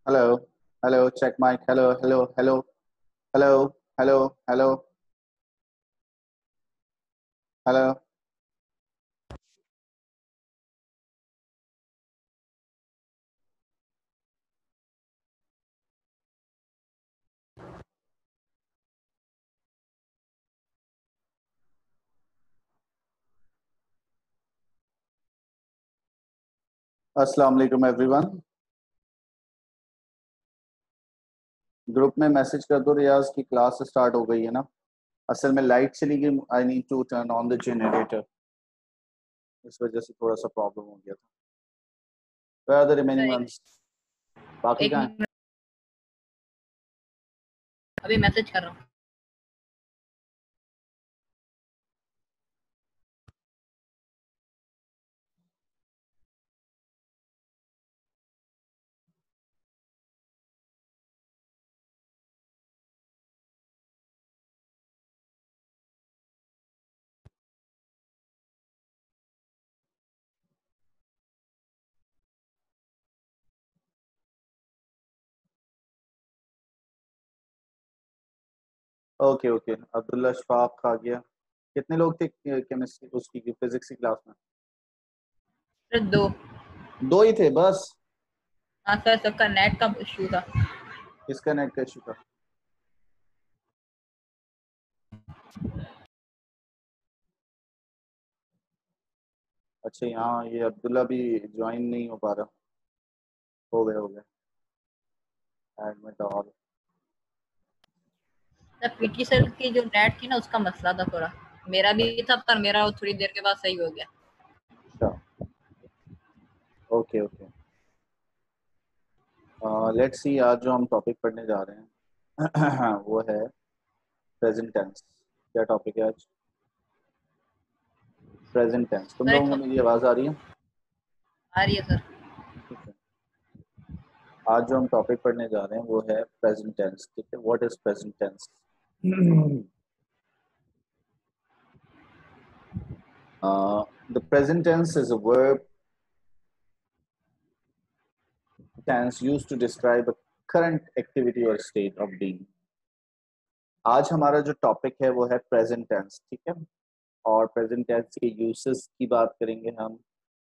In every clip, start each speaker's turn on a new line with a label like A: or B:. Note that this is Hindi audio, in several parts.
A: Hello, hello, check mic. Hello, hello, hello, hello, hello, hello, hello. अस्सलाम वालेकुम एवरीवन। ग्रुप में मैसेज कर दो रियाज की क्लास स्टार्ट हो गई है ना। असल में लाइट चली गई। I need to turn on the generator. इस वजह से थोड़ा सा प्रॉब्लम हो गया था। Where are the remaining
B: sir,
A: ones? बाकी
B: एक
A: कहाँ हैं?
B: मिनट, अभी मैसेज कर रहा हूँ।
A: ओके ओके, अब्दुल्ला शफाक आ गया। कितने लोग थे केमिस्ट्री उसकी फिजिक्स की क्लास में?
B: सर दो।
A: दो ही थे बस?
B: हाँ सर, सबका नेट का इशू था।
A: किसका नेट का इशू था? अच्छा, यहाँ ये अब्दुल्ला भी ज्वाइन नहीं हो पा रहा। हो गया एडमिट और
B: सर पीटी सर की जो नेट थी ना, उसका मसला था थोड़ा। मेरा भी था, पर मेरा वो थोड़ी देर के बाद सही हो गया।
A: अच्छा, ओके ओके। लेट्स सी, आज जो हम टॉपिक पढ़ने जा रहे हैं वो है प्रेजेंट टेंस। क्या टॉपिक है आज? Present tense. तुम
B: सर
A: लोगों को मेरी आवाज़ आ रही है?
B: आ रही है सर।
A: ठीक है। आज जो हम टॉपिक पढ़ने जा रहे हैं वो है प्रेजेंट टेंस। ठीक है, what is present tense? The present tense is a verb tense used to describe a current activity or state of being. आज हमारा जो टॉपिक है वो है प्रेजेंट टेंस। ठीक है, और प्रेजेंट टेंस के यूसेस की बात करेंगे हम,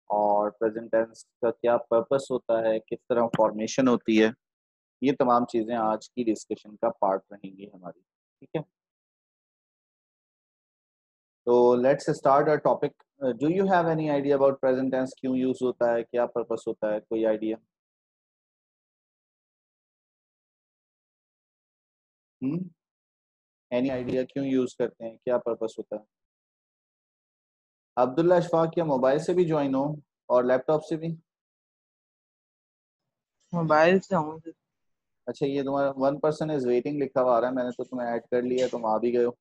A: और प्रेजेंट टेंस का क्या पर्पस होता है, किस तरह फॉर्मेशन होती है। ये तमाम चीजें आज की डिस्कशन का पार्ट रहेंगी हमारी। ठीक है, तो let's start our topic. Do you have any idea about present tense? क्यों यूज होता है, क्या पर्पस होता है? कोई आइडिया? एनी आइडिया क्यों यूज करते हैं, क्या पर्पस होता है? अब्दुल्ला अशफाक, क्या मोबाइल से भी ज्वाइन हो और लैपटॉप से भी?
C: मोबाइल से हूँ।
A: अच्छा, ये तुम्हारा 1 पर्सन इज वेटिंग लिखा हुआ आ रहा है। मैंने तो तुम्हें ऐड कर लिया, तुम आ भी गए हो।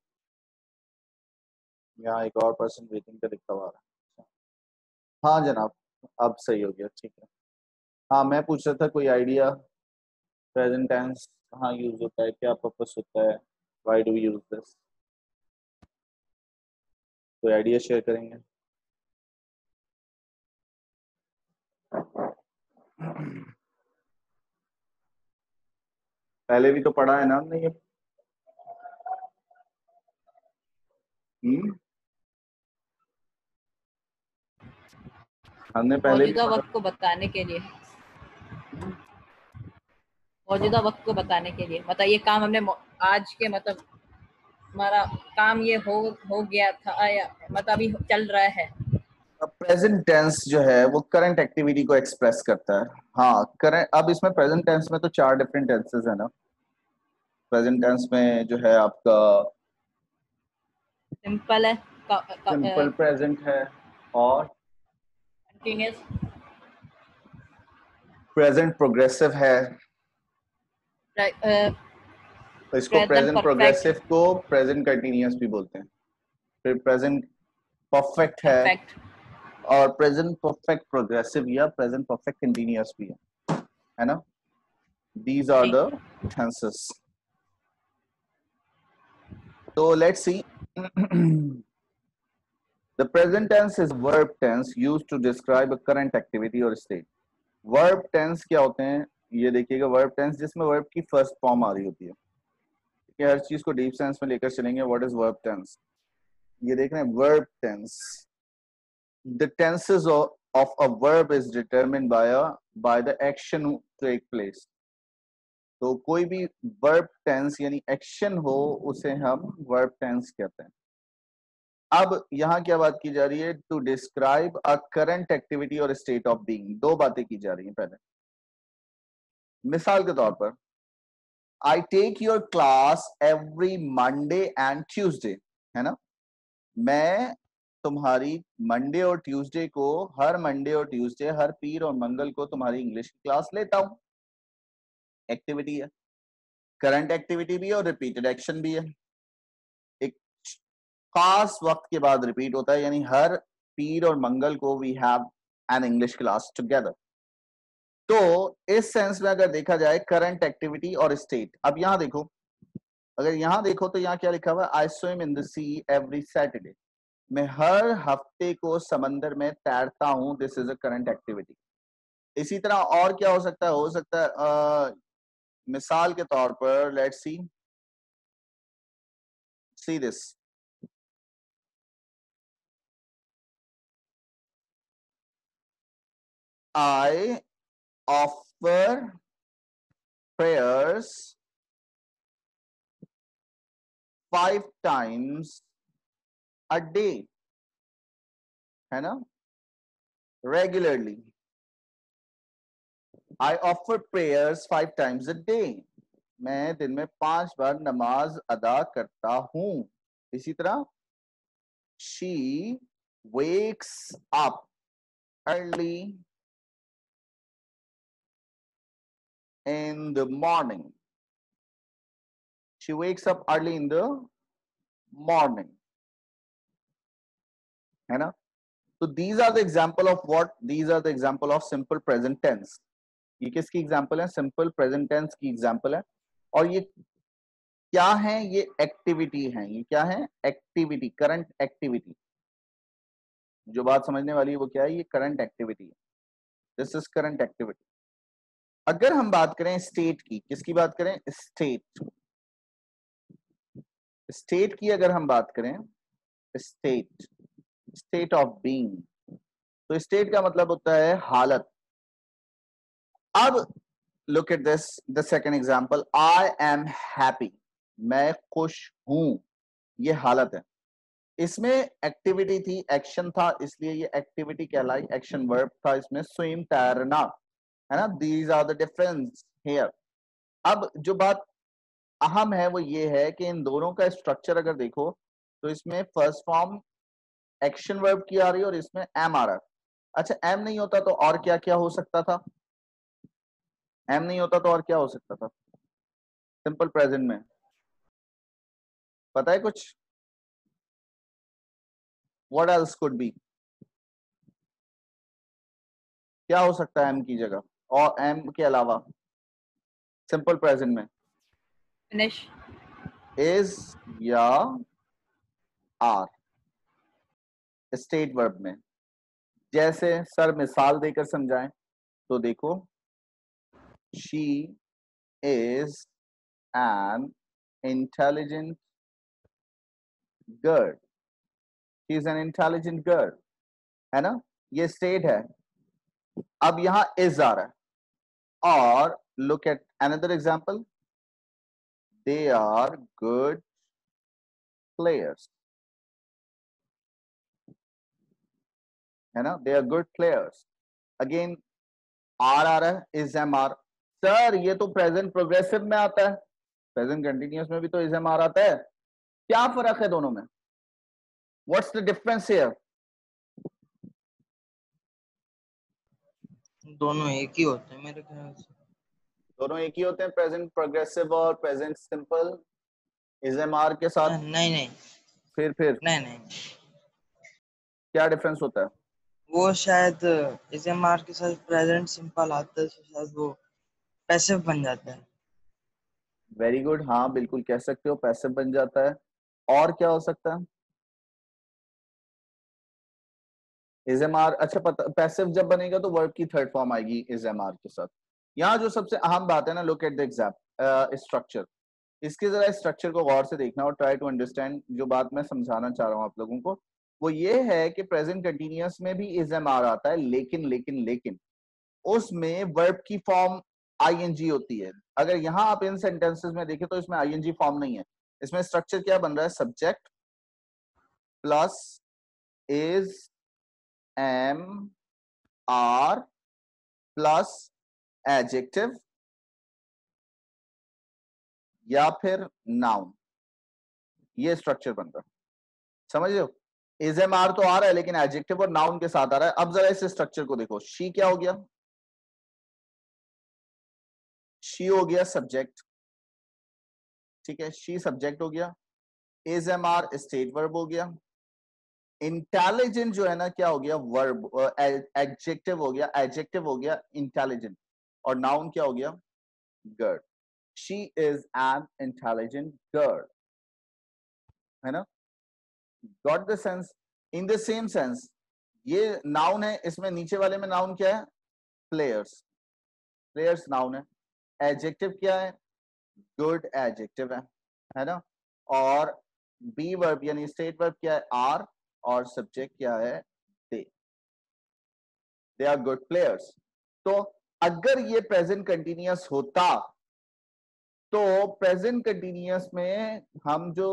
A: यहाँ एक और पर्सन वेटिंग पे लिखा हुआ आ रहा है। हाँ जनाब, अब सही हो गया। ठीक है, हाँ मैं पूछ रहा था कोई आइडिया प्रेजेंट टेंस कहाँ यूज होता है, क्या पर्पस होता है, why do we use this? कोई आइडिया शेयर करेंगे? पहले भी तो पढ़ा है ना हमने ये। हम्म, हमने पहले भी
B: मौजूदा
A: पढ़ा।
B: वक्त को बताने के लिए, मौजूदा वक्त को बताने के लिए मतलब ये काम हमने आज के मतलब हमारा काम ये हो गया था, या मतलब अभी चल रहा है।
A: प्रेजेंट टेंस जो है वो करंट एक्टिविटी को एक्सप्रेस करता है। हाँ करंट। अब इसमें प्रेजेंट टेंस में तो 4 डिफरेंट टेंसेस है ना। प्रेजेंट टेंस में जो है आपका
B: सिंपल है,
A: सिंपल प्रेजेंट है, और
B: कंटिन्यूअस,
A: प्रेजेंट प्रोग्रेसिव है। तो इसको
B: प्रेजेंट
A: प्रेजेंट
B: परफेक्ट,
A: प्रोग्रेसिव को प्रेजेंट कंटिन्यूअस भी बोलते हैं। फिर प्रेजेंट परफेक्ट है,
B: परफेक्ट।
A: और प्रेजेंट परफेक्ट प्रोग्रेसिव या प्रेजेंट परफेक्ट कंटिन्यूअस भी है ना। These are the tenses. तो let's see. The present tense is verb tense used to describe a current activity or state. Verb tense क्या होते हैं? ये देखिएगा वर्ब टेंस जिसमें वर्ब की फर्स्ट फॉर्म आ रही होती है। कि हर चीज को डीप सेंस में लेकर चलेंगे। What is verb tense? ये देख रहे हैं verb tense. The tenses of a verb is determined by the action take place। तो कोई भी वर्ब टेंस यानी एक्शन हो उसे हम वर्ब टेंस कहते हैं। अब यहाँ क्या बात की जा रही है? To describe a current activity और स्टेट ऑफ बीइंग। दो बातें की जा रही हैं। पहले मिसाल के तौर पर I take your class every Monday and Tuesday, है ना। मैं तुम्हारी मंडे और ट्यूसडे को, हर मंडे और ट्यूसडे, हर पीर और मंगल को तुम्हारी इंग्लिश की क्लास लेता हूं। एक्टिविटी है, करंट एक्टिविटी भी है और रिपीटेड एक्शन भी है। एक खास वक्त के बाद रिपीट होता है, यानी हर पीर और मंगल को we have an English class together. तो इस सेंस में अगर देखा जाए करंट एक्टिविटी और स्टेट। अब यहां देखो, अगर यहां देखो तो यहां क्या लिखा हुआ है? I swim in the see every Saturday. मैं हर हफ्ते को समंदर में तैरता हूं। This is a current activity. इसी तरह और क्या हो सकता है? हो सकता है मिसाल के तौर पर let's see this. I offer prayers 5 times a day, है ना, regularly। I offer prayers 5 times a day। मैं दिन में 5 बार नमाज अदा करता हूं। इसी तरह she wakes up early in the morning। She wakes up early in the morning, है ना। तो these are the example of what? These are the example of simple present tense। ये किसकी एग्जाम्पल है? सिंपल प्रेजेंट टेंस की एग्जाम्पल है। और ये क्या है? ये एक्टिविटी है। ये क्या है? Activity, current activity. जो बात समझने वाली है वो क्या है? ये करंट एक्टिविटी है। This is current activity. अगर हम बात करें स्टेट की, किसकी बात करें? स्टेट। स्टेट की अगर हम बात करें, स्टेट, स्टेट ऑफ बीइंग। तो स्टेट का मतलब होता है हालत। अब look at this, the second example, I am happy. मैं खुश हूं। ये हालत है। इसमें एक्टिविटी थी, एक्शन था, इसलिए ये एक्टिविटी कहलाई। एक्शन वर्ब था इसमें, स्विम, तैरना, है ना। These are the difference here. अब जो बात अहम है वो ये है कि इन दोनों का स्ट्रक्चर अगर देखो तो इसमें फर्स्ट फॉर्म एक्शन वर्ब की आ रही है और इसमें एम आ रहा है। अच्छा, एम नहीं होता तो और क्या क्या हो सकता था? एम नहीं होता तो और क्या हो सकता था सिंपल प्रेजेंट में? पता है कुछ? What else could be? क्या हो सकता है एम की जगह और एम के अलावा सिंपल प्रेजेंट में?
B: फिनिश।
A: इज या आर स्टेट वर्ब में। जैसे सर मिसाल देकर समझाएं तो देखो, she is an intelligent girl. She is an intelligent girl, है ना। ये स्टेट है। अब यहां इज आ रहा है। और look at another example, they are good players, है ना। They are good players. Again are आ रहा है, इज एम आर। सर ये तो प्रेजेंट प्रोग्रेसिव में आता है, प्रेजेंट कंटिन्यूअस में भी तो इज एम आर आता है। क्या फर्क है दोनों में? What's the difference here?
C: दोनों एक ही होते हैं मेरे ख्याल से।
A: दोनों एक ही होते हैं, प्रेजेंट प्रोग्रेसिव और present simple is am are के साथ।
C: नहीं नहीं
A: फिर
C: नहीं नहीं,
A: क्या डिफरेंस होता है?
C: वो शायद एसएमआर के साथ प्रेजेंट सिंपल आता है तो शायद वो पैसिव बन जाता है।
A: वेरी गुड, हाँ बिल्कुल कह सकते हो, पैसिव बन जाता है। और क्या हो सकता है? इज एम आर, अच्छा पता, पैसिव जब बनेगा तो वर्ब की थर्ड फॉर्म आएगी इज एम आर के साथ। यहाँ जो सबसे अहम बात है ना, look at the example structure, इसके जरा स्ट्रक्चर को गौर से देखना और ट्राई टू अंडरस्टैंड। जो बात मैं समझाना चाह रहा हूँ आप लोगों को वो ये है कि प्रेजेंट कंटिन्यूअस में भी इज एम आर आता है, लेकिन उसमें वर्ब की फॉर्म आईएनजी होती है। अगर यहाँ आप इन सेंटेंसेस में देखें तो इसमें आईएनजी फॉर्म नहीं है। इसमें स्ट्रक्चर क्या बन रहा है, subject plus is am are plus adjective या फिर नाउन, ये स्ट्रक्चर बन रहा है। समझ रहे हो, इज एम आर तो आ रहा है लेकिन एडजेक्टिव और नाउन के साथ आ रहा है। अब जरा इस स्ट्रक्चर को देखो, शी क्या हो गया, शी हो गया सब्जेक्ट, ठीक है, शी सब्जेक्ट हो गया, is am are state verb हो गया, इंटेलिजेंट जो है ना क्या हो गया, वर्ब एडजेक्टिव हो गया, इंटेलिजेंट, और नाउन क्या हो गया, girl. She is an intelligent girl, है ना, got the sense. In the same sense ये नाउन है, इसमें नीचे वाले में नाउन क्या है, प्लेयर्स, प्लेयर्स नाउन है, एडजेक्टिव क्या है, गुड एडजेक्टिव है ना, और बी वर्ब यानी स्टेट वर्ब क्या है, आर, और सब्जेक्ट क्या है, दे आर गुड प्लेयर्स। तो अगर ये प्रेजेंट कंटिन्यूअस होता तो प्रेजेंट कंटिन्यूअस में हम जो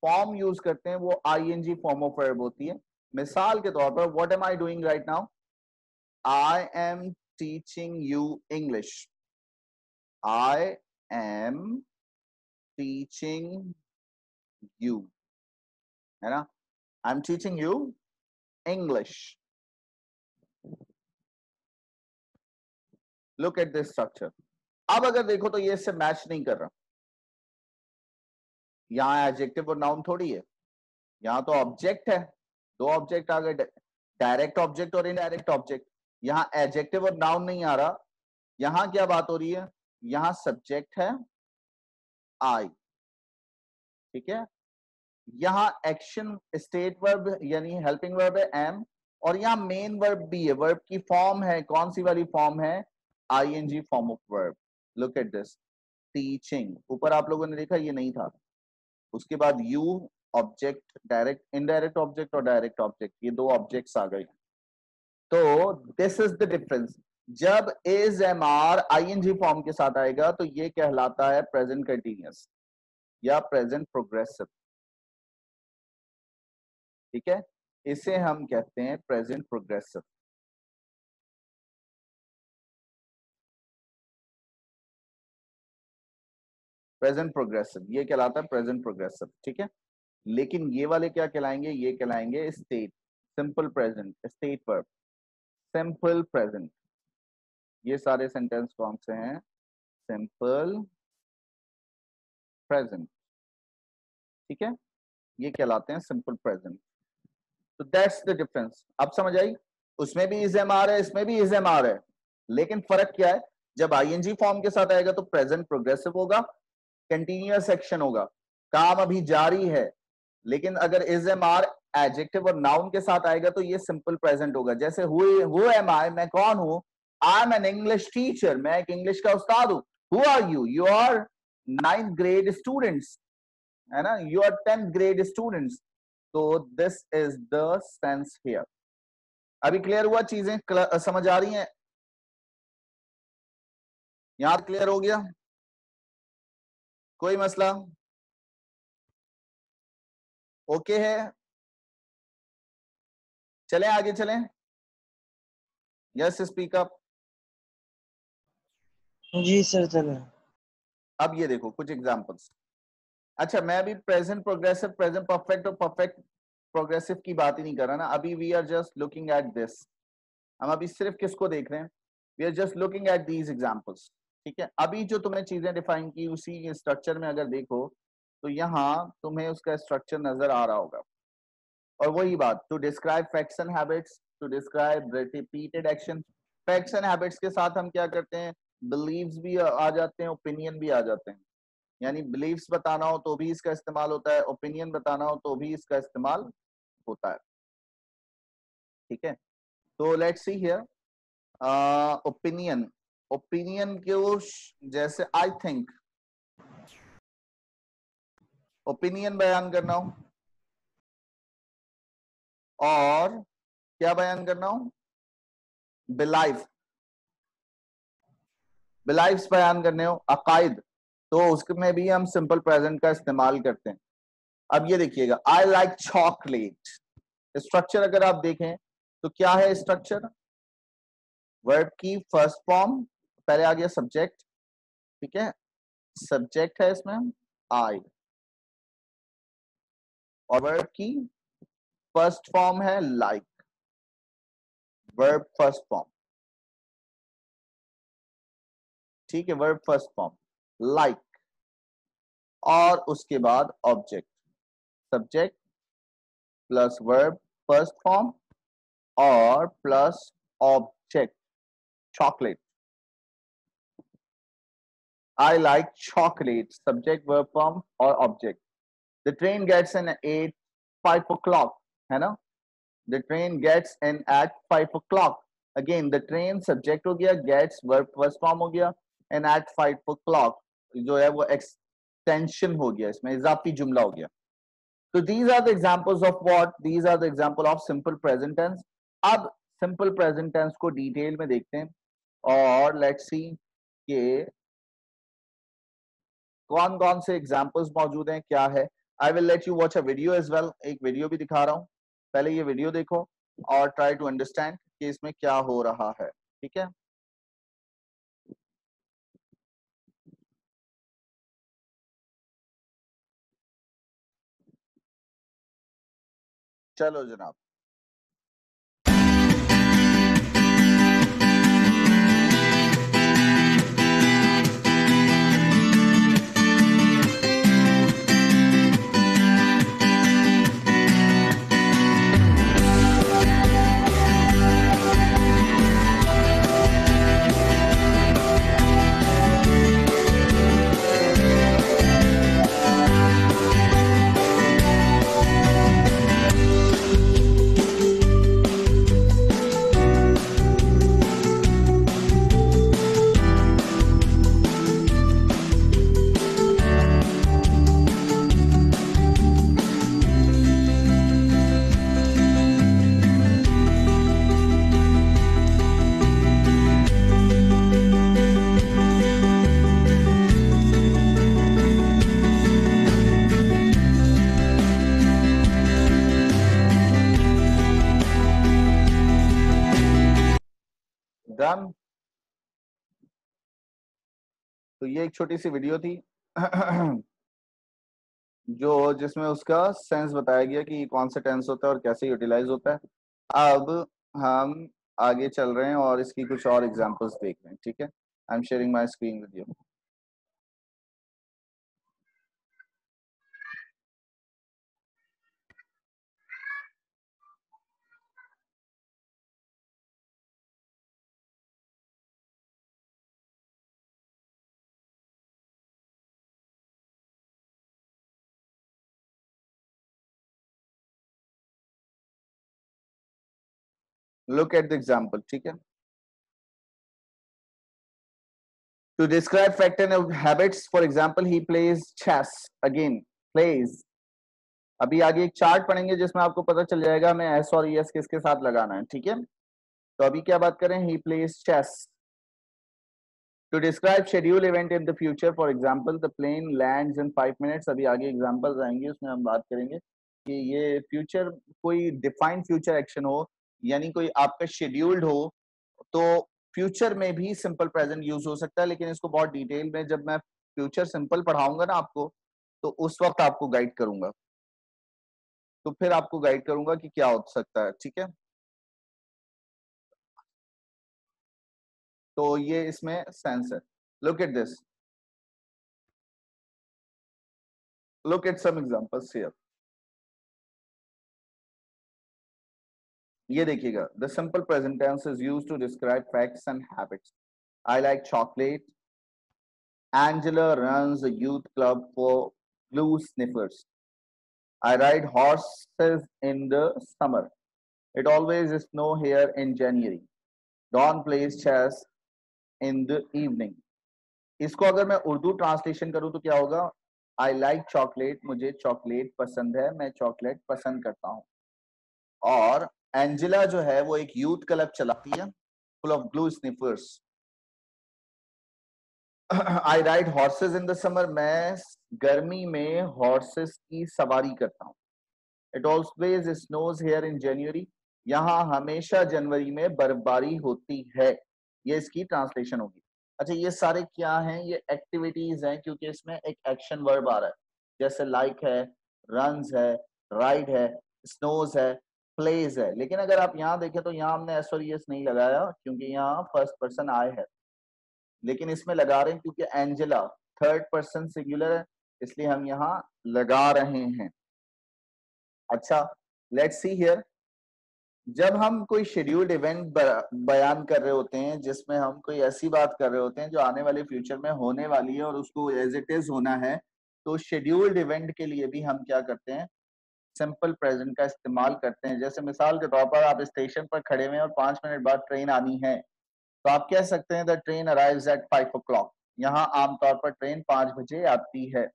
A: फॉर्म यूज करते हैं वो आईएनजी फॉर्म ऑफ वर्ब होती है। मिसाल के तौर पर what am I doing right now, I am teaching you English, I am teaching you, है ना, I am teaching you English. Look at this structure. अब अगर देखो तो ये इससे मैच नहीं कर रहा, यहाँ एडजेक्टिव और नाउन थोड़ी है, यहाँ तो ऑब्जेक्ट है, दो ऑब्जेक्ट आ गए, डायरेक्ट ऑब्जेक्ट और इनडायरेक्ट ऑब्जेक्ट। यहाँ एडजेक्टिव और नाउन नहीं आ रहा, यहाँ क्या बात हो रही है, यहाँ सब्जेक्ट है आई, ठीक है, यहाँ एक्शन स्टेट वर्ब यानी हेल्पिंग वर्ब है एम, और यहाँ मेन वर्ब भी है, वर्ब की फॉर्म है, कौन सी वाली फॉर्म है, ING form of verb. Look at this, teaching, ऊपर आप लोगों ने देखा ये नहीं था, उसके बाद you object, direct indirect object और डायरेक्ट ऑब्जेक्ट, ये दो ऑब्जेक्ट्स आ गए। तो दिस इज द डिफरेंस, जब is am are ING form के साथ आएगा तो ये कहलाता है प्रेजेंट कंटिन्यूअस या प्रेजेंट प्रोग्रेसिव, ठीक है, इसे हम कहते हैं प्रेजेंट प्रोग्रेसिव। प्रेजेंट प्रोग्रेसिव ये कहलाता है प्रेजेंट प्रोग्रेसिव, ठीक है। लेकिन ये वाले क्या कहलाएंगे, ये कहलाएंगे state, simple present, state verb, simple present. ये सारे सेंटेंस कौन से हैं, सिंपल प्रेजेंट, ठीक है, ये कहलाते हैं सिंपल प्रेजेंट। तो दैट्स द डिफरेंस, अब समझ आई, उसमें भी इज एम आर है, इसमें भी इज एम आर है, लेकिन फर्क क्या है, जब आईएनजी फॉर्म के साथ आएगा तो प्रेजेंट प्रोग्रेसिव होगा, कंटिन्यूअस एक्शन होगा, काम अभी जारी है, लेकिन अगर इज एम आर एडजेक्टिव और नाउन के साथ आएगा तो ये सिंपल प्रेजेंट होगा। जैसे हु एम आई, मैं कौन हूं, I am an English teacher, मैं एक इंग्लिश का उस्ताद हूं, who are you are 9th grade students, है ना, you are 10th grade students. तो this is the sense here. अभी क्लियर हुआ, चीजें समझ आ रही हैं, यहां क्लियर हो गया, कोई मसला, ओके है, चलें आगे चलें, यस स्पीक अप।
C: जी सर चलो।
A: अब ये देखो कुछ एग्जांपल्स। अच्छा, मैं अभी प्रेजेंट प्रोग्रेसिव, प्रेजेंट परफेक्ट और परफेक्ट प्रोग्रेसिव की बात ही नहीं कर रहा ना, अभी we are just looking at this, हम अभी सिर्फ किसको देख रहे हैं, we are just looking at these examples, ठीक है। अभी जो तुमने चीजें डिफाइन की उसी स्ट्रक्चर में अगर देखो तो यहाँ तुम्हें उसका स्ट्रक्चर नजर आ रहा होगा, और वही बात, to describe facts and habits, to describe repeated action. Facts and habits के साथ हम क्या करते हैं, बिलीव्स भी आ जाते हैं, ओपिनियन भी आ जाते हैं, यानी बिलीव्स बताना हो तो भी इसका इस्तेमाल होता है, ओपिनियन बताना हो तो भी इसका इस्तेमाल होता है, ठीक है। तो let's see here, opinion, opinion को जैसे आई थिंक ओपिनियन बयान करना हो और क्या बयान करना हो, बिलाइफ बिलाइफ्स बयान करने हो, अकायद, तो उसमें भी हम सिंपल प्रेजेंट का इस्तेमाल करते हैं। अब ये देखिएगा, आई लाइक चॉकलेट। स्ट्रक्चर अगर आप देखें तो क्या है स्ट्रक्चर, वर्ब की फर्स्ट फॉर्म, पहले आ गया सब्जेक्ट, ठीक है, सब्जेक्ट है इसमें आई, और वर्ब की फर्स्ट फॉर्म है लाइक, वर्ब फर्स्ट फॉर्म, ठीक है, वर्ब फर्स्ट फॉर्म लाइक, और उसके बाद object, subject plus verb first form और plus object chocolate. I like chocolate, subject verb form और object. The train gets in at 5 o'clock, है ना, the train gets in at 5 o'clock। Again the train subject हो गया, गेट्स वर्ब फर्स्ट फॉर्म हो गया, एंड एट 5 o'clock जो है वो एक्सटेंशन हो गया, इसमें इजाफी जुमला हो गया। तो these are the examples of what, these are the example of simple present tense। अब simple present tense को डिटेल में देखते हैं और लेट्स सी कि कौन कौन से एग्जाम्पल्स मौजूद हैं, क्या है। I will let you watch a video as well, एक वीडियो भी दिखा रहा हूं, पहले ये वीडियो देखो और ट्राई टू अंडरस्टैंड कि इसमें क्या हो रहा है, ठीक है। चलो जनाब, डन। तो ये एक छोटी सी वीडियो थी जो जिसमें उसका सेंस बताया गया कि कौन सा टेंस होता है और कैसे यूटिलाइज होता है। अब हम आगे चल रहे हैं और इसकी कुछ और एग्जांपल्स देख रहे हैं, ठीक है। I am sharing my screen with you. Look at the example, ठीक है। To describe fact and habits, for example, he plays chess. Again, plays. अभी आगे एक चार्ट पढ़ेंगे जिसमें आपको पता चल जाएगा हमें एस और एस किसके साथ लगाना है, ठीक है। तो अभी क्या बात करें, he plays chess. To describe schedule event in the future, for example, the plane lands in 5 minutes. अभी आगे एग्जांपल्स आएंगे, उसमें हम बात करेंगे कि ये फ्यूचर कोई डिफाइंड फ्यूचर एक्शन हो, यानी कोई आपका शेड्यूल्ड हो, तो फ्यूचर में भी सिंपल प्रेजेंट यूज हो सकता है। लेकिन इसको बहुत डिटेल में जब मैं फ्यूचर सिंपल पढ़ाऊंगा ना आपको, तो उस वक्त आपको गाइड करूंगा, तो फिर आपको गाइड करूंगा कि क्या हो सकता है, ठीक है। तो ये इसमें सेंस है। Look at this, look at some examples here. ये देखिएगा, the simple present tense is used to describe facts and habits. I like chocolate, Angela runs a youth club for blue sniffers. I ride horses in the summer. It always snows here in January. Don plays chess in the evening. इसको अगर मैं उर्दू ट्रांसलेशन करूं तो क्या होगा? I like chocolate, मुझे चॉकलेट पसंद है, मैं चॉकलेट पसंद करता हूं. और एंजेला जो है वो एक यूथ क्लब चलाती है, full of glue sniffers. I ride horses in the summer, मैं गर्मी में horses की सवारी करता हूं. It always snows here in January. यहाँ हमेशा जनवरी में बर्फबारी होती है. ये इसकी ट्रांसलेशन होगी. अच्छा, ये सारे क्या हैं? ये एक्टिविटीज हैं, क्योंकि इसमें एक एक्शन वर्ब आ रहा है, जैसे लाइक है, रन्स है, राइड है, स्नोज है, प्लेज है. लेकिन अगर आप यहाँ देखें तो यहाँ हमने एस और एस नहीं लगाया, क्योंकि यहाँ फर्स्ट पर्सन आई है. लेकिन इसमें लगा रहे हैं क्योंकि एंजेला थर्ड पर्सन सिंगुलर है, इसलिए हम यहाँ लगा रहे हैं. अच्छा, लेट्स सी हियर. जब हम कोई शेड्यूल्ड इवेंट बयान कर रहे होते हैं, जिसमें हम कोई ऐसी बात कर रहे होते हैं जो आने वाले फ्यूचर में होने वाली है और उसको एज इट इज होना है, तो शेड्यूल्ड इवेंट के लिए भी हम क्या करते हैं? सिंपल प्रेजेंट का इस्तेमाल करते हैं. जैसे मिसाल के तौर पर आप स्टेशन पर खड़े हुए हैं और 5 मिनट बाद ट्रेन आनी है, तो आप कह सकते हैं the train arrives eight 5 o'clock. यहाँ आमतौर पर ट्रेन 5 बजे आती है.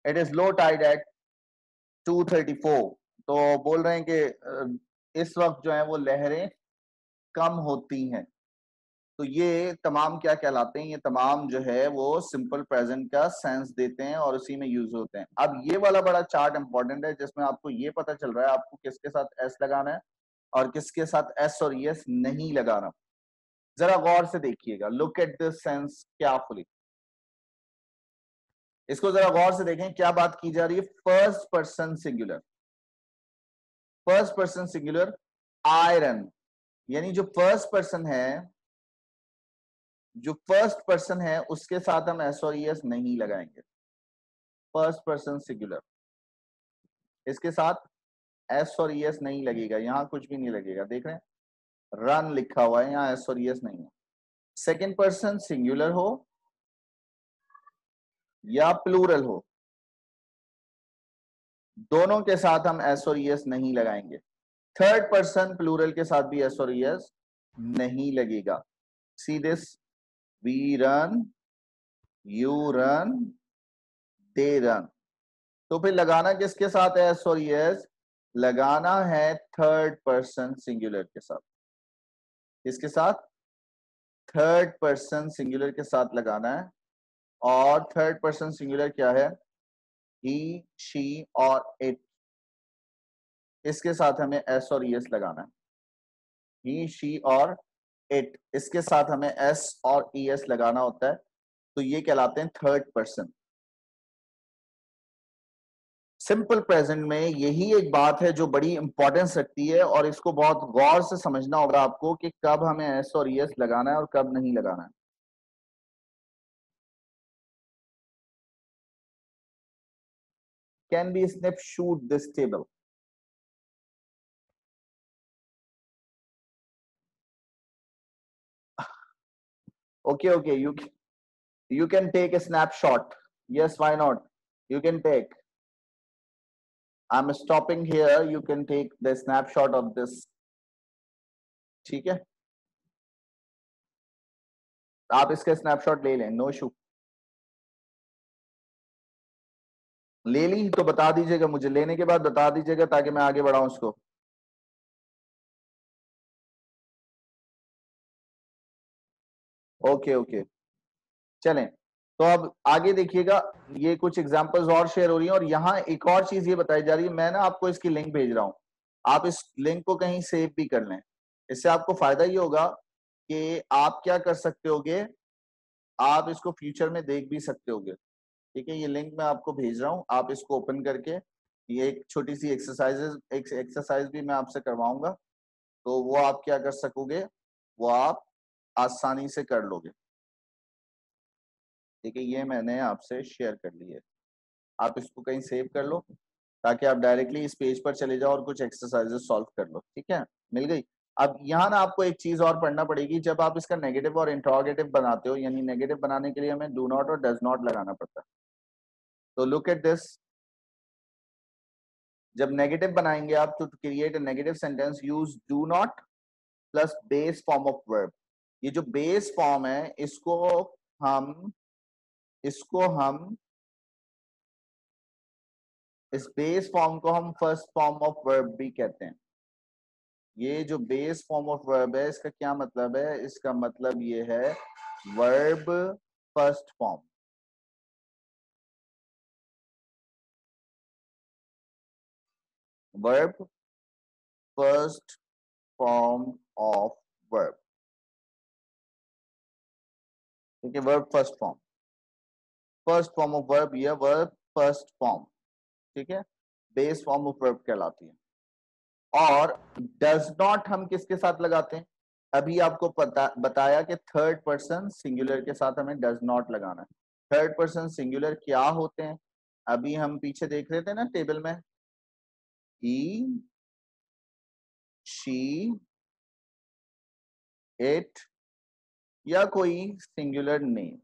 A: It is low tied at 2:34. तो बोल रहे हैं कि इस वक्त जो है वो लहरें कम होती हैं. तो ये तमाम क्या कहलाते हैं? ये तमाम जो है वो सिंपल प्रेजेंट का सेंस देते हैं और उसी में यूज होते हैं. अब ये वाला बड़ा चार्ट इंपॉर्टेंट है, जिसमें आपको ये पता चल रहा है आपको किसके साथ एस लगाना है और किसके साथ एस और यस नहीं लगाना. जरा गौर से देखिएगा. Look at this sense carefully. इसको जरा गौर से देखें. क्या बात की जा रही है? First person singular. First person singular iron, यानी जो फर्स्ट पर्सन है, जो फर्स्ट पर्सन है उसके साथ हम एस और एस नहीं लगाएंगे. फर्स्ट पर्सन सिंगुलर, इसके साथ एस और एस नहीं लगेगा. यहां कुछ भी नहीं लगेगा. देख रहे हैं, रन लिखा हुआ है, यहां एस और एस नहीं है. सेकेंड पर्सन सिंगुलर हो या प्लूरल हो, दोनों के साथ हम एस और एस नहीं लगाएंगे. थर्ड पर्सन प्लूरल के साथ भी एस और एस नहीं लगेगा. See this, we run, you run, they run. तो फिर लगाना किसके साथ है एस और एस? लगाना है थर्ड पर्सन सिंगुलर के साथ. किसके साथ? थर्ड पर्सन सिंगुलर के साथ लगाना है. और थर्ड पर्सन सिंगुलर क्या है? ही, शी और इट. इसके साथ हमें एस और एस लगाना है. ही, शी और इट, इसके साथ हमें एस और एस लगाना होता है. तो ये कहलाते हैं थर्ड पर्सन. सिंपल प्रेजेंट में यही एक बात है जो बड़ी इंपॉर्टेंस रखती है, और इसको बहुत गौर से समझना होगा आपको कि कब हमें एस और एस लगाना है और कब नहीं लगाना है. Can we snapshot this table? Okay, you can take a snapshot. Yes, why not? You can take. I'm stopping here. You can take the snapshot of this. ठीक है, आप इसका स्नैपशॉट ले लें, नो इशू. ले ली तो बता दीजिएगा मुझे, लेने के बाद बता दीजिएगा ताकि मैं आगे बढ़ाऊं उसको. ओके, चलें. तो अब आगे देखिएगा, ये कुछ एग्जांपल्स और शेयर हो रही हैं, और यहाँ एक और चीज ये बताई जा रही है. मैं ना आपको इसकी लिंक भेज रहा हूँ, आप इस लिंक को कहीं सेव भी कर लें. इससे आपको फायदा ये होगा कि आप क्या कर सकते होगे, आप इसको फ्यूचर में देख भी सकते होगे. ठीक है, ये लिंक मैं आपको भेज रहा हूँ, आप इसको ओपन करके, ये एक छोटी सी एक्सरसाइज भी मैं आपसे करवाऊंगा, तो वो आप क्या कर सकोगे, वो आप आसानी से कर लोगे. ठीक है, ये मैंने आपसे शेयर कर ली है, आप इसको कहीं सेव कर लो ताकि आप डायरेक्टली इस पेज पर चले जाओ और कुछ एक्सरसाइजेस सॉल्व कर लो. ठीक है, मिल गई. अब यहाँ ना आपको एक चीज और पढ़ना पड़ेगी. जब आप इसका नेगेटिव और इंट्रोगेटिव बनाते हो, यानी नेगेटिव बनाने के लिए हमें डू नॉट और डज नॉट लगाना पड़ता है. तो लुक एट दिस. जब नेगेटिव बनाएंगे आप, to create a negative sentence use do not plus base form of verb. ये जो बेस फॉर्म है हम इस बेस फॉर्म को हम फर्स्ट फॉर्म ऑफ वर्ब भी कहते हैं। ये जो बेस फॉर्म ऑफ वर्ब है इसका क्या मतलब है? इसका मतलब ये है verb first form. Verb first form of verb, ठीक है। Verb first form of verb, या वर्ब फर्स्ट फॉर्म, ठीक है, बेस फॉर्म ऑफ वर्ब कहलाती है। और डज नॉट हम किसके साथ लगाते हैं? अभी आपको बताया कि थर्ड पर्सन सिंगुलर के साथ हमें डज नॉट लगाना है। थर्ड पर्सन सिंगुलर क्या होते हैं? अभी हम पीछे देख रहे थे ना टेबल में, ही, शी, इट, या कोई सिंगुलर नेम,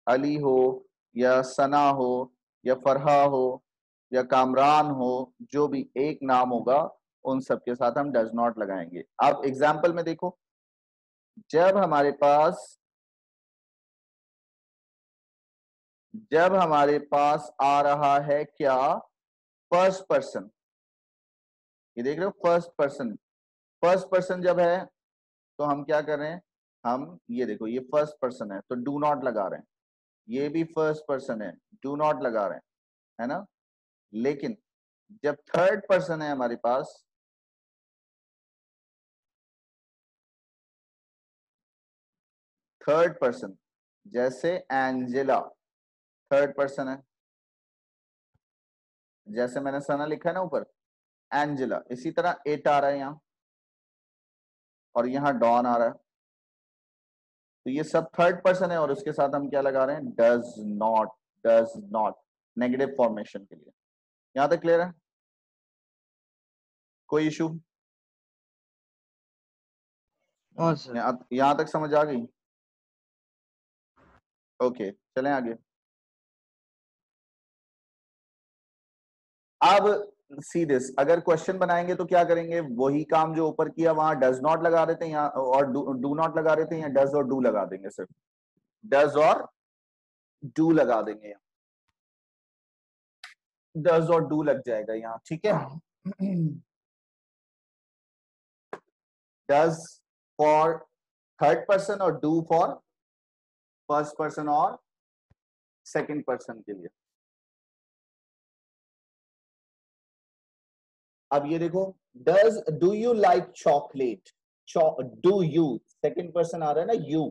A: अली हो या सना हो या फरहा हो या कामरान हो, जो भी एक नाम होगा उन सब के साथ हम डज नॉट लगाएंगे। अब एग्जाम्पल में देखो, जब हमारे पास आ रहा है क्या? First person. ये देख रहे हो, फर्स्ट पर्सन जब है तो हम क्या कर रहे हैं? हम ये देखो, ये फर्स्ट पर्सन है तो डू नॉट लगा रहे हैं। ये भी फर्स्ट पर्सन है, डू नॉट लगा रहे हैं, है ना। लेकिन जब थर्ड पर्सन है हमारे पास, थर्ड पर्सन, जैसे एंजेला थर्ड पर्सन है, जैसे मैंने सना लिखा है ना ऊपर, एंजेला, इसी तरह इट आ रहा है यहां, और यहां डॉन आ रहा है, तो ये सब थर्ड पर्सन है और उसके साथ हम क्या लगा रहे हैं? डज नॉट, नेगेटिव फॉर्मेशन के लिए। यहां तक क्लियर है? कोई इशू?
C: और सर
A: यहां तक समझ आ गई? ओके, चलें आगे। अब सी दिस, अगर क्वेश्चन बनाएंगे तो क्या करेंगे? वही काम जो ऊपर किया वहां डज नॉट लगा रहे थे यहाँ, और डू नॉट लगा रहे थे, या डज और डू लगा देंगे, सिर्फ डज और डू लगा देंगे, डज और डू लग जाएगा यहाँ, ठीक है। डज फॉर थर्ड पर्सन और डू फॉर फर्स्ट पर्सन और सेकंड पर्सन के लिए। अब ये देखो, do you like chocolate? Do you, second person आ रहा है ना, यू,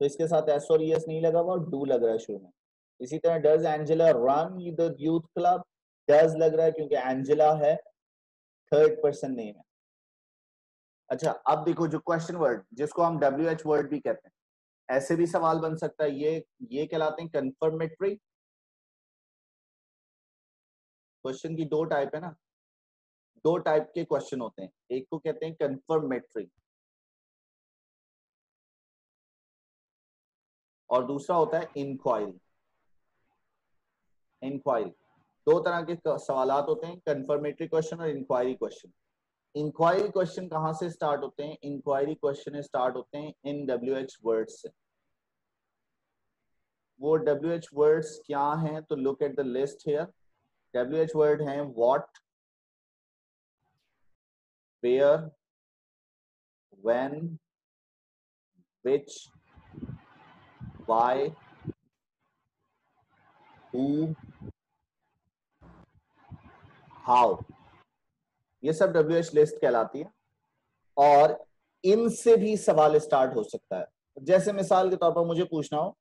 A: तो इसके साथ एस और एस नहीं लगा हुआ, डू लग रहा है शुरू में। इसी तरह does Angela run the youth club? Does लग रहा है क्योंकि एंजेला है, थर्ड पर्सन नेम है। अच्छा, अब देखो जो क्वेश्चन वर्ड, जिसको हम WH वर्ड भी कहते हैं, ऐसे भी सवाल बन सकता है। ये कहलाते हैं कंफर्मेटरी। क्वेश्चन की दो टाइप है ना, दो टाइप के क्वेश्चन होते हैं, एक को कहते हैं कंफर्मेटरी और दूसरा होता है इंक्वायरी। दो तरह के सवालात होते हैं, कंफर्मेटरी क्वेश्चन और इंक्वायरी क्वेश्चन। इंक्वायरी क्वेश्चन कहां से स्टार्ट होते हैं? इंक्वायरी क्वेश्चन स्टार्ट होते हैं इन WH वर्ड्स से। वो WH वर्ड्स क्या हैं? तो look at the list here. WH word हैं what, where, when, which, why, who, how. ये सब WH लिस्ट कहलाती है और इनसे भी सवाल स्टार्ट हो सकता है। जैसे मिसाल के तौर पर मुझे पूछना हो,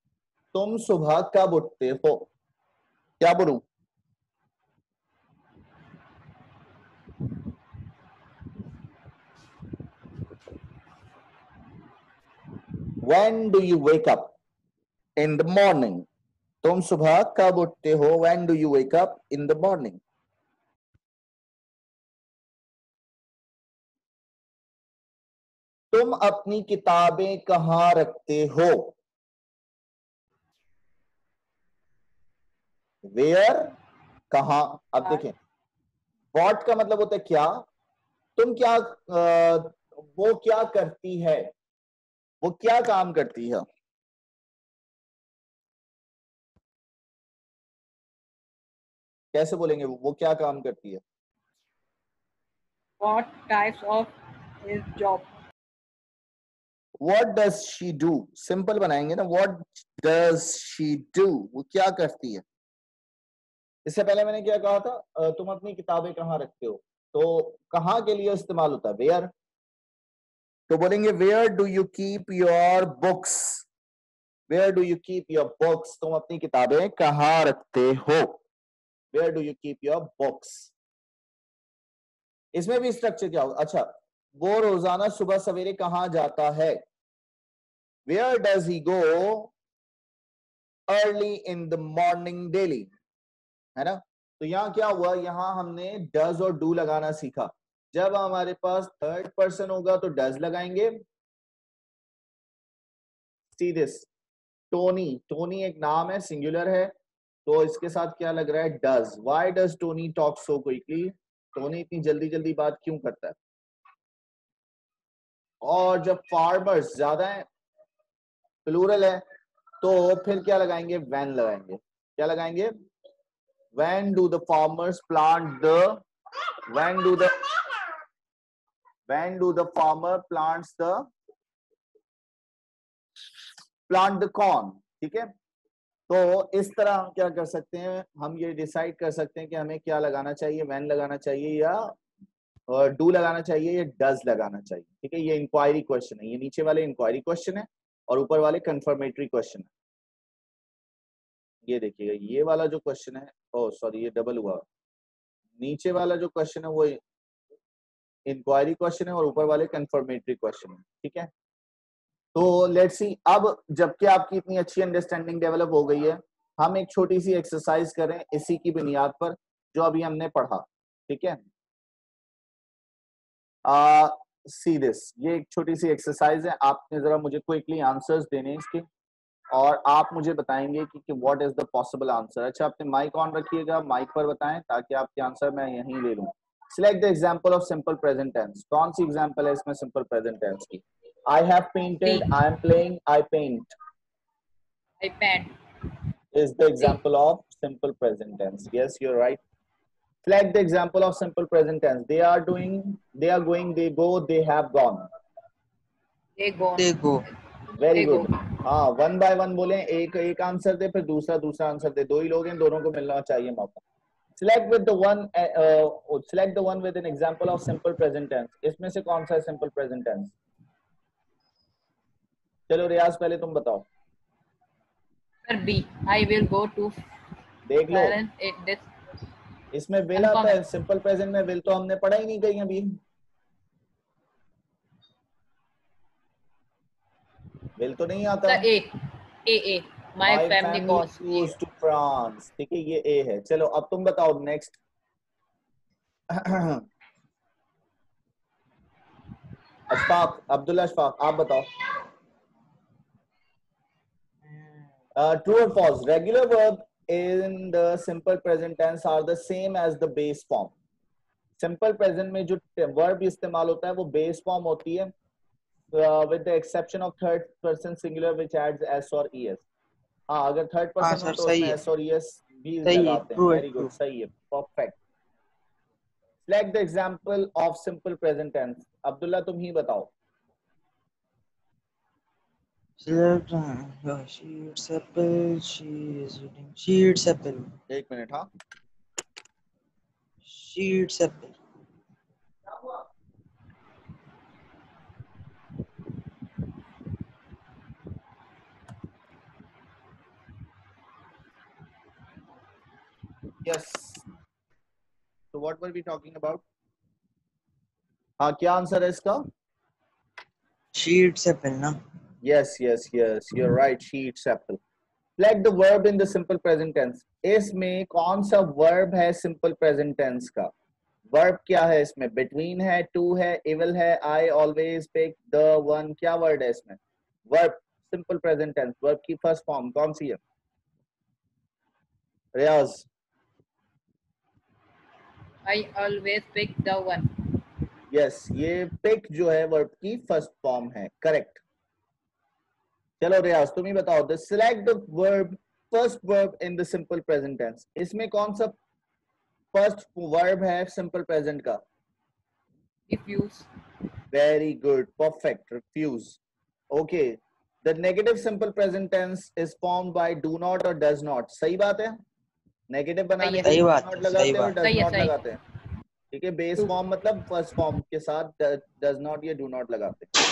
A: तुम सुबह कब उठते हो? क्या बोलूं? When do you wake up? In the morning. तुम सुबह कब उठते हो? When do you wake up? In the morning. तुम अपनी किताबें कहां रखते हो? Where, कहां। अब देखें, what का मतलब होता है क्या, तुम क्या, वो क्या करती है, वो क्या काम करती है? कैसे बोलेंगे वो क्या काम करती है?
B: What types of his job?
A: What does she do? Simple बनाएंगे ना, what does she do? वो क्या करती है? इससे पहले मैंने क्या कहा था, तुम अपनी किताबें कहाँ रखते हो, तो कहाँ के लिए इस्तेमाल होता है? वेयर। तो बोलेंगे where do you keep your books, where do you keep your books, तुम अपनी किताबें कहाँ रखते हो, where do you keep your books. इसमें भी स्ट्रक्चर क्या होगा? अच्छा, वो रोजाना सुबह सवेरे कहाँ जाता है, where does he go early in the morning daily, है ना। तो यहाँ क्या हुआ, यहाँ हमने डज और डू लगाना सीखा। जब हमारे पास थर्ड पर्सन होगा तो डज लगाएंगे। सी दिस, टोनी, टोनी एक नाम है, सिंगुलर है, तो इसके साथ क्या लग रहा है? Does. Why does Tony talk so quickly, Tony इतनी जल्दी जल्दी बात क्यों करता है। और जब फार्मर्स ज्यादा है, प्लूरल है, तो फिर क्या लगाएंगे? व्हेन लगाएंगे। क्या लगाएंगे? When do the farmers plant the, when do the, when do the farmer plants the, plant the corn. ठीक है, तो इस तरह हम क्या कर सकते हैं, हम ये डिसाइड कर सकते हैं कि हमें क्या लगाना चाहिए, व्हेन लगाना चाहिए या डू लगाना चाहिए या डज लगाना चाहिए। ठीक है, ये इंक्वायरी क्वेश्चन है, ये नीचे वाले इंक्वायरी क्वेश्चन है और ऊपर वाले कंफर्मेटरी क्वेश्चन है। ये देखिएगा, ये वाला जो क्वेश्चन है, ओ सॉरी ये डबल हुआ, नीचे वाला जो क्वेश्चन है वो इंक्वायरी क्वेश्चन है और ऊपर वाले कंफर्मेटरी क्वेश्चन है। ठीक है, तो लेट्स सी, अब जबकि आपकी इतनी अच्छी अंडरस्टैंडिंग डेवलप हो गई है, हम एक छोटी सी एक्सरसाइज करें इसी की बुनियाद पर जो अभी हमने पढ़ा। ठीक है, सी दिस, ये एक छोटी सी एक्सरसाइज है, आपने जरा मुझे क्विकली आंसर्स देने इसके और आप मुझे बताएंगे कि what is the possible answer. अच्छा, आपने माइक ऑन रखिएगा, माइक पर बताएं ताकि आपके आंसर मैं यहीं ले लूं। Select the example of simple present tense, कौन सी एग्जांपल है इसमें सिंपल प्रेजेंट टेंस की? I have painted,
B: C.
A: I am playing, I paint
B: I paint.
A: is the
B: C.
A: example of simple present tense. Yes, you're right. Select the example of simple present tense. They are doing, they are going, they go, they have gone.
B: They go.
C: They go.
A: Very
B: They
A: good.
B: go.
A: हाँ, वन बाय वन बोले, एक एक आंसर दे फिर दूसरा दूसरा आंसर दे, दो ही लोग हैं, दोनों को मिलना चाहिए मौका। Select with the one, select the one with an example of simple present tense, इसमें से कौन सा है सिंपल प्रेजेंट टेंस? चलो रियाज पहले तुम बताओ।
B: Sir, B. I will go to
A: देख लो,
B: parents at this.
A: इसमें विल
B: Confirm
A: आता
B: है.
A: है, सिंपल प्रेजेंट में विल तो हमने पढ़ा ही नहीं कहीं अभी। विल तो नहीं आता।
B: Sir, A. A. My
A: my
B: family
A: family
B: goes.
A: Goes to France. ठीक है, ये ए है। चलो अब तुम बताओ नेक्स्ट। अशफाक, अब्दुल्ला अशफाक, आप बताओ। True or false? Regular verb in the simple present tense are the same as the base form. Simple present में जो verb इस्तेमाल होता है वो base form होती है, with the exception of third person singular which adds s or es. हाँ, अगर third
C: हाँ
A: person हो
C: सर,
A: तो
C: सही
A: उसमें
C: है,
A: s और es भी
C: सही है,
A: लगाते हैं।
C: ट्रू है,
A: Very good,
C: ट्रू।
A: सही है, perfect. Select the example of simple present tense. Abdullah तुम ही बताओ।
C: Select, she eats apple, she is eating, she eats apple,
A: एक मिनट, हाँ।
C: she eats apple.
A: Yes. So what were we talking about? हाँ, क्या आंसर है इसका?
C: She eats apple, ना?
A: Yes, yes, yes. You're right. She eats apple. Select the verb in the simple present tense. इसमें कौन सा verb है simple present tense का? Verb क्या है इसमें? Between है, to है, evil है, I always pick the one. क्या word है इसमें? Verb simple present tense. Verb की first form कौन सी है? रियाज।
B: I always pick the one.
A: Yes, ये pick जो है verb की first form है. Correct. चलो रियाज तुम ही बताओ, the select the verb first verb in the simple present tense, इसमें कौन सा फर्स्ट वर्ब है सिंपल प्रेजेंट का?
B: Refuse.
A: Very good, perfect, refuse. Okay, the negative simple present tense is formed by do not और डज नॉट, सही बात है? नेगेटिव बनाने के लिए
C: सही
A: डू
C: बात
A: नॉट
C: है,
A: लगाते
C: सही
A: हैं और
C: बात।
A: डज
B: सही है,
A: नॉट
B: सही।
A: लगाते हैं, ठीक है? बेस फॉर्म मतलब फर्स्ट फॉर्म के साथ डज नॉट या डू नॉट लगाते हैं।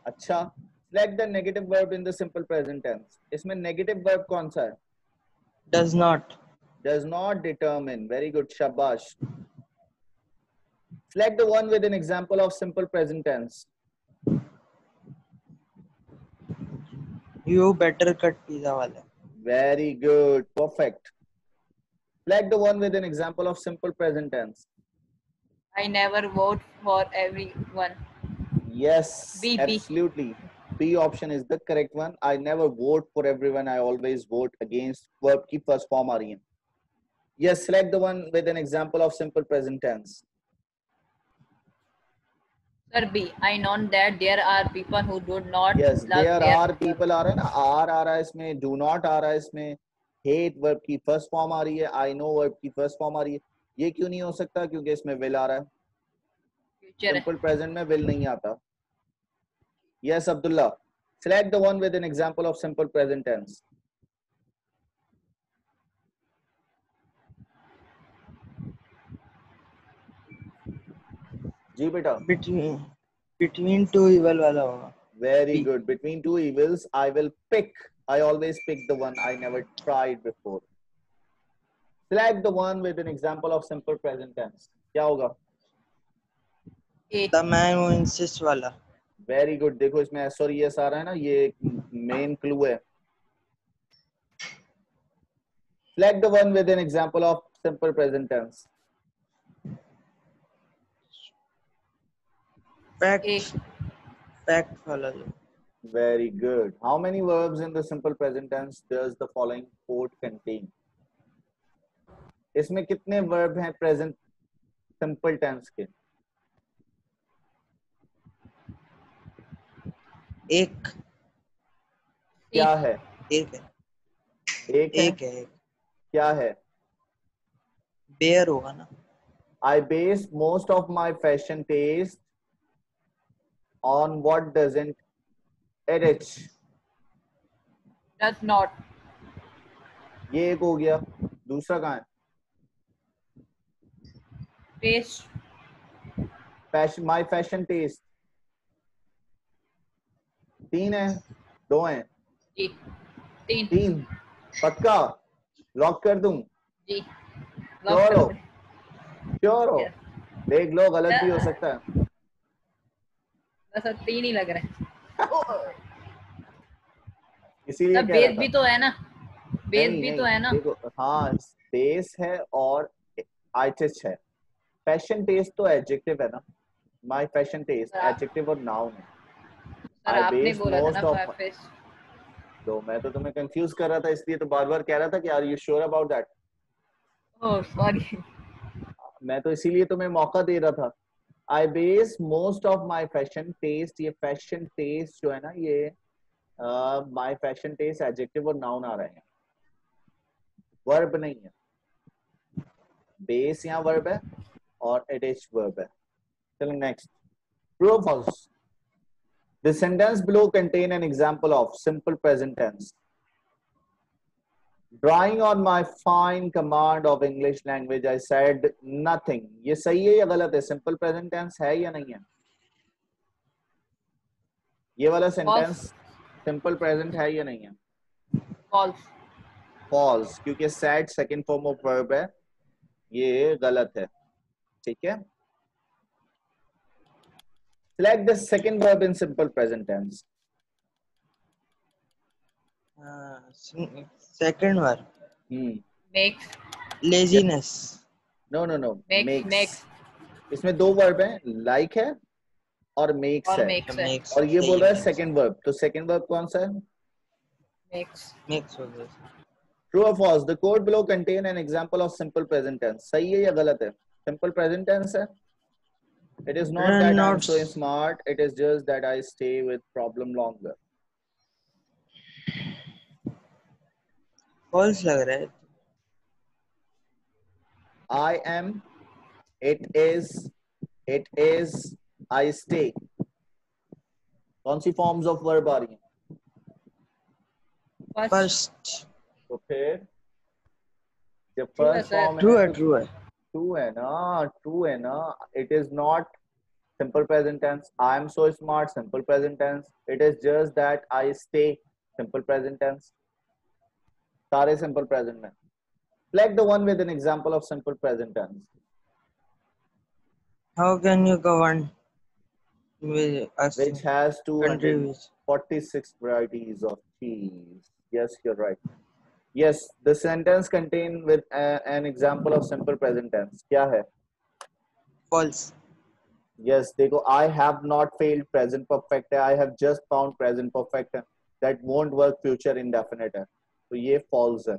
A: अच्छा, select the negative verb in the simple present tense, इसमें नेगेटिव वर्ब कौन सा है?
C: Does not.
A: Does not determine, very good, shabash. Select the one with an example of simple present tense.
C: You better cut pizza वाला।
A: Very good, perfect. Select the one with an example of simple present tense.
B: I never vote for everyone.
A: Yes,
B: B.
A: absolutely. B option is the correct one. I never vote for everyone, I always vote against. Verb की first form आ रही है. Yes, select the one with an example of simple present tense.
B: Sir, B. I know that there are people who do not
A: Yes,
B: love
A: there
B: their
A: are people आ रहा है ना, आर आ रहा है इसमें, do not आ रहा है इसमें, hate वर्ब की फर्स्ट फॉर्म आ रही है, I know वर्ब की फर्स्ट फॉर्म आ रही है। ये क्यों नहीं हो सकता? क्योंकि इसमें will आ रहा है,
B: future.
A: सिंपल प्रेजेंट में will नहीं आता। Yes, Abdullah, select the one with an example of simple present tense. जी बेटा।
C: Between two evil वाला होगा।
A: Very
C: B.
A: good. Between two evils, I will pick. I always pick the one I never tried before. Select the one with an example of simple present tense. क्या होगा?
B: A.
C: The man who insists वाला।
A: वेरी गुड, देखो इसमें एस और एस आ रहा है ना, ये एक मेन क्लू है। Select the one with an example of simple present tense.
C: Fact। Fact वाला जो।
A: Very good. How many verbs in the simple present tense does the following quote contain? इसमें कितने verb हैं present simple tense के?
C: एक।
A: क्या है?
C: एक है।
A: एक है?
C: एक है एक।
A: क्या है?
C: बेयर होगा ना।
A: I base most of my fashion taste on what doesn't it?
B: Does not.
A: ये एक हो गया, दूसरा कहाँ है?
B: Taste.
A: Fashion, my fashion taste, तीन है, दो हैं?
B: जी। तीन।
A: तीन, पक्का लॉक कर दूं?
B: जी।
A: श्योर हो? श्योर हो?
B: Yes.
A: देख लो, गलत भी हो सकता है।
B: बस अब तीन ही लग रहे हैं।
A: इसीलिए
B: तब
A: कह रहा
B: वेद
A: था।
B: भी तो है ना, वेद
A: नहीं
B: भी
A: नहीं,
B: तो है ना।
A: देखो, हाँ बेस है और आर्टिस्ट है। फैशन टेस्ट तो एडजेक्टिव है ना, माय फैशन टेस्ट एडजेक्टिव और नाउन है।
B: सर
A: आई
B: आपने
A: बेस
B: बोला था
A: मोस्ट
B: ना
A: ऑफ,
B: फेस।
A: तो मैं तो तुम्हें कंफ्यूज कर रहा था, इसलिए तो बार बार कह रहा था कि are you sure about that.
B: Oh sorry.
A: मैं तो इसीलिए तुम्हें मौका दे रहा था। I base most of my fashion taste, ये फैशन टेस्ट जो है ना, ये माई फैशन टेस्ट एडजेक्टिव और नाउन आ रहे हैं, वर्ब नहीं है। बेस यहाँ वर्ब है और इट इज वर्ब है। चलो नेक्स्ट, ट्रू और false. The sentence below contain an example of simple present tense. Drawing on my fine command of English language, I said nothing. ये सही है या गलत है? Simple present tense है या नहीं है? ये वाला सेंटेंस simple present है या नहीं है?
B: फॉल्स।
A: False, क्योंकि said second form of verb है, ये गलत है, ठीक है? Select the second verb in simple present tense.
C: Second verb.
B: Makes.
C: Laziness.
A: No, no, no.
B: Makes
A: इसमें दो वर्ब हैं, like है और makes
B: और
A: है,
B: मेक्स है।
A: और ये बोल रहा है सेकंड वर्ब, तो सेकंड वर्ब कौन सा है?
B: मेक्स।
C: मिक्स हो गया।
A: True or false? The quote below contain an example of simple present tense. सही है या गलत है? Simple present tense है. It is not that I'm so smart. It is just that I stay with problem longer.
C: False लग रहा है।
A: I am, it is, I stay. कौन सी फॉर्म्स ऑफ वर्ब आ रही हैं?
B: फर्स्ट
C: फर्स्ट
A: तो फिर जब
B: True है
A: फर्स्ट
B: sir.
A: फॉर्म
C: ट्रू
A: है
C: है,
A: तो
C: ट्रू है।
A: ट्रू है ना। It is not simple present tense. I am so smart, simple present tense. It is just that I stay, simple present tense. सारे simple present में. Select the one with an example of simple present tense.
C: How can you govern with us
A: Which has
C: country with
A: 246 varieties of cheese. Yes, you're right. Yes, the sentence contain with an example of simple present tense. क्या है?
C: false?
A: Yes, देखो, I have not failed present perfect है. I have just found present perfect है. That won't work future indefinite है. तो ये false है.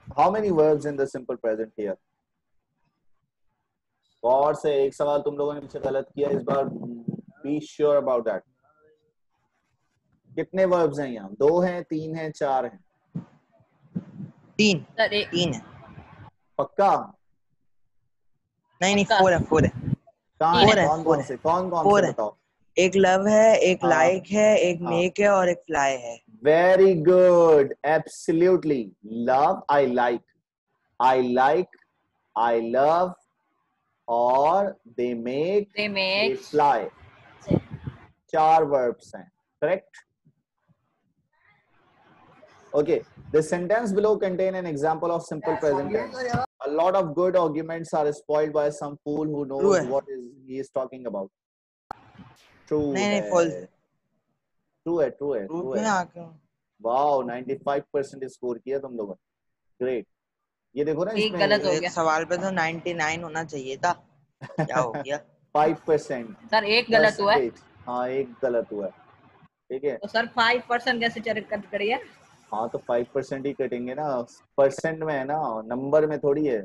A: How many verbs in the simple present here? गौर से एक सवाल तुम लोगों ने पीछे गलत किया इस बार. Be sure about that. कितने verbs हैं यहाँ? 2 हैं, 3 हैं, 4 हैं?
C: 3
B: सर एक
C: 3 है।
A: पक्का?
C: नहीं,
B: पक्का।
C: 4 है, 4 है।
A: कहाँ
B: तीन
A: है?
B: है,
A: कौन कौन से? कौन कौन
C: फोर
A: से
C: है।
A: बताओ?
C: एक लव है, एक
A: हाँ।
C: लाइक है, एक
A: हाँ।
C: मेक है और एक फ्लाई है।
A: Very good. Absolutely. Love, I like. I like, I love, or they make,
B: they
A: they
B: make
A: fly. 4 verbs हैं. Correct? Okay. The sentence below contain an example of simple present tense. A lot of good arguments are spoiled by some fool who knows
C: है।
A: what he is talking about. True
C: नहीं नहीं,
A: है.
C: false है।
A: True है, true है,
C: ट्रू
A: true
C: पे
A: है.
C: आके
A: वाओ, 95% स्कोर किया तुम लोगों ने. ग्रेट. ये देखो ना
B: एक
A: इसमें
B: गलत हो
C: एक
B: गया।
C: सवाल पे तो 99 होना चाहिए था। क्या हो गया?
A: 5%.
B: सर एक गलत हुआ है।
A: हाँ, एक गलत हुआ है. ठीक है.
B: तो सर 5% कैसे कट करिए?
A: हाँ, तो 5% ही कटेंगे ना. परसेंट में है ना, नंबर में थोड़ी है.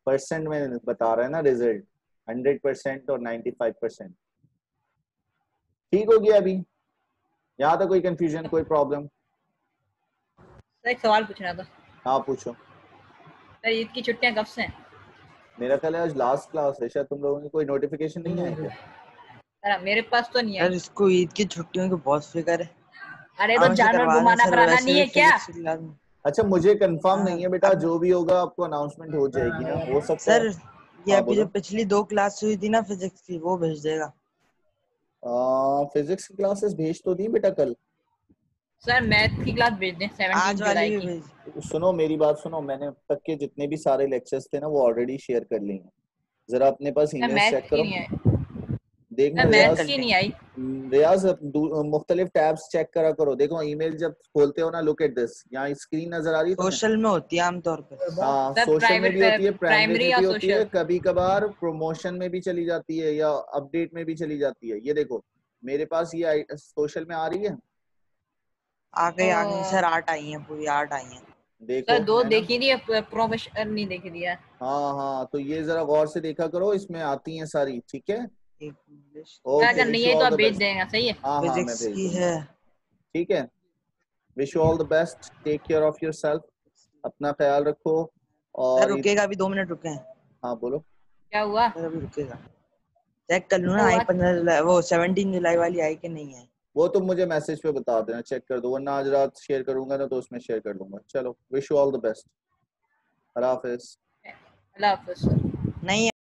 A: परसेंट में बता रहा है ना रिजल्ट. 100% और 95%. ठीक हो गया अभी? यहाँ तो कोई कंफ्यूजन, कोई प्रॉब्लम?
B: सर एक सवाल पूछना था।
A: हाँ, पूछो.
B: सर ईद की छुट्टियां कब से हैं?
A: मेरा ख्याल है आज लास्ट क्लास है. शायद तुम लोगों की कोई नोटिफिकेशन नहीं आई क्या?
B: सर मेरे पास तो नहीं
C: सर
B: आई।
C: इसको ईद की छुट्टियों की बहुत फिक्र है।
B: अरे तो
C: हमसे
B: जानवर
C: करवा दें
B: घुमाना
C: सर,
B: कराना
C: वैसे
B: नहीं
C: भी
B: है क्या?
C: फिजिक्स की क्लास में।
A: अच्छा, मुझे कंफर्म
C: हाँ,
A: नहीं है बेटा.
C: अब
A: जो भी होगा आपको अनाउंसमेंट हो जाएगी ना, हो सकता
C: सर
A: है.
C: ये
A: हाँ,
C: अभी जो
A: बोलो.
C: पिछली 2 क्लास हुई थी ना फिजिक्स की, वो भेज देगा।
A: फिजिक्स की क्लासेस भेज तो दी बेटा कल.
B: सर मैथ की क्लास भेज दें 17
C: आज वाली
B: जुलाई
C: भी
B: की।
C: भेज।
A: सुनो, मेरी बात सुनो. मैंने अब तक के जितने भी सारे लेक्चर्स थे ना, वो ऑलरेडी शेयर कर लिए हैं. जरा अपने पास
B: सर
A: ईमेल्स
B: मैथ
A: चेक
B: की
A: करो.
B: नहीं आई।
A: देखना
B: सर
C: चेक
B: मैथ
C: कर
A: रियाज.
B: की
C: लें।
B: नहीं आई।
A: रियाज, मुख्तलिफ टैब्स चेक करा करो. देखो ईमेल जब खोलते हो ना, लुक एट दिस. यहाँ स्क्रीन नजर आ रही है तुम्हें?
C: सोशल में होती है आमतौर पे।
A: हाँ,
B: सर
A: सोशल में
B: प्राइवेट
A: भी होती है, प्राइमरी
B: प्राइमरी
A: में
B: या
A: भी होती है,
B: सोशल?
A: कभी कभार प्रमोशन में भी चली जाती है, या अपडेट में भी चली जाती है. ये देखो मेरे पास ये सोशल में आ रही है.
C: आ गई सर, 8 आई हैं, पूरी 8 आई हैं।
A: देखो
B: सर 2
A: है ना.
B: देखी नहीं है, प्रोफेशनल नहीं देखी दिया।
A: हाँ हाँ, तो ये जरा गौर से देखा करो, इसमें आती हैं सारी. ठीक है.
C: एक इंग्लिश
B: सर
A: ओके,
B: अगर
A: विश
B: नहीं
A: यू
B: आई तो
A: ऑल
B: आप
A: द
B: भेज
A: बेस्ट.
B: देंगे, सही है?
A: हाँ हाँ, मैं
C: फिजिक्स
A: भेज
C: की
A: दूंगा.
C: है।
A: ठीक है. Wish you all the best. Take care of yourself. अपना ख्याल रखो.
C: सर
A: और
C: रुकेगा, अभी 2 मिनट रुके हैं।
A: हाँ, बोलो.
B: क्या हुआ?
C: सर अभी रुकेगा, चेक कर लूँ
B: क्या
C: ना आई
B: हुआ?
C: 15 जुलाई, वो 17 जुलाई वाली आई कि नहीं है।
A: वो तुम मुझे मैसेज पे बता देना, चेक कर दो. वरना आज रात शेयर करूंगा ना, तो उसमें शेयर कर लूंगा. चलो, wish you all the best. अल्लाह हाफिज.
B: अल्लाह हाफ़िज़ सर।